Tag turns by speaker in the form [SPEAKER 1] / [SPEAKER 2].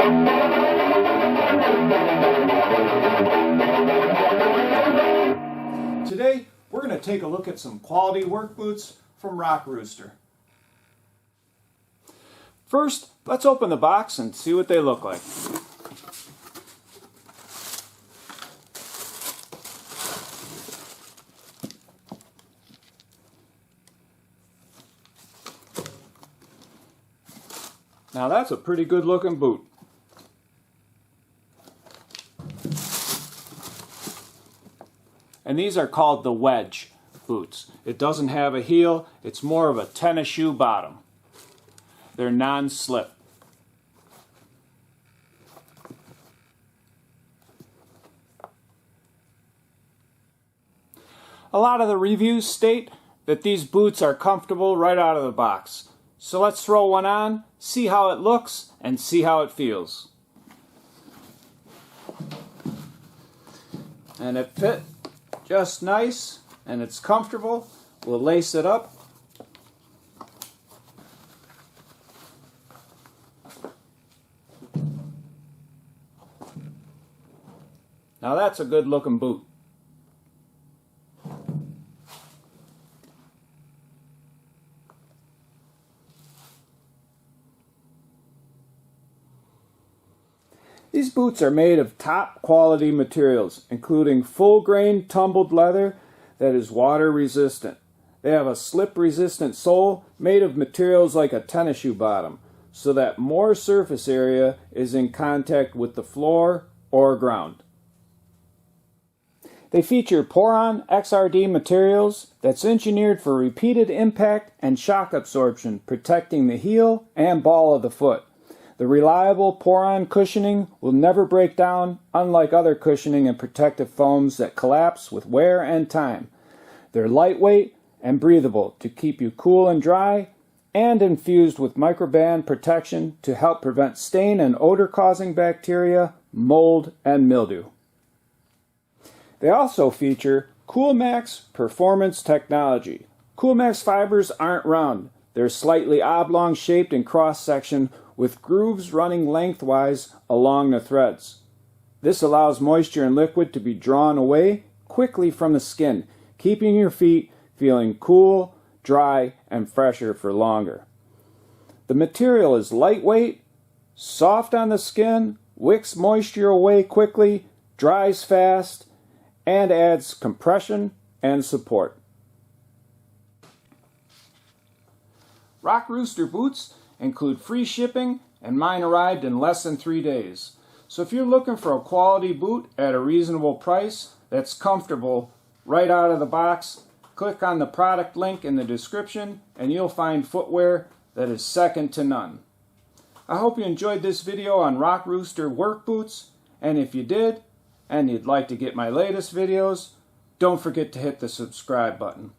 [SPEAKER 1] Today, we're going to take a look at some quality work boots from ROCKROOSTER. First, let's open the box and see what they look like. Now that's a pretty good looking boot. And these are called the Wedge boots. It doesn't have a heel, it's more of a tennis shoe bottom. They're non-slip. A lot of the reviews state that these boots are comfortable right out of the box. So let's throw one on, see how it looks, and see how it feels. And it fit just nice, and it's comfortable. We'll lace it up. Now that's a good looking boot. These boots are made of top quality materials, including full grain tumbled leather that is water resistant. They have a slip resistant sole made of materials like a tennis shoe bottom, so that more surface area is in contact with the floor or ground. They feature Poron XRD materials that's engineered for repeated impact and shock absorption, protecting the heel and ball of the foot. The reliable Poron cushioning will never break down, unlike other cushioning and protective foams that collapse with wear and time. They're lightweight and breathable to keep you cool and dry, and infused with microban protection to help prevent stain and odor-causing bacteria, mold, and mildew. They also feature CoolMax Performance technology. CoolMax fibers aren't round. They're slightly oblong shaped in cross-section with grooves running lengthwise along the threads. This allows moisture and liquid to be drawn away quickly from the skin, keeping your feet feeling cool, dry, and fresher for longer. The material is lightweight, soft on the skin, wicks moisture away quickly, dries fast, and adds compression and support. ROCKROOSTER boots include free shipping, and mine arrived in less than 3 days. So if you're looking for a quality boot at a reasonable price that's comfortable right out of the box, click on the product link in the description and you'll find footwear that is second to none. I hope you enjoyed this video on ROCKROOSTER work boots, and if you did, and you'd like to get my latest videos, don't forget to hit the subscribe button.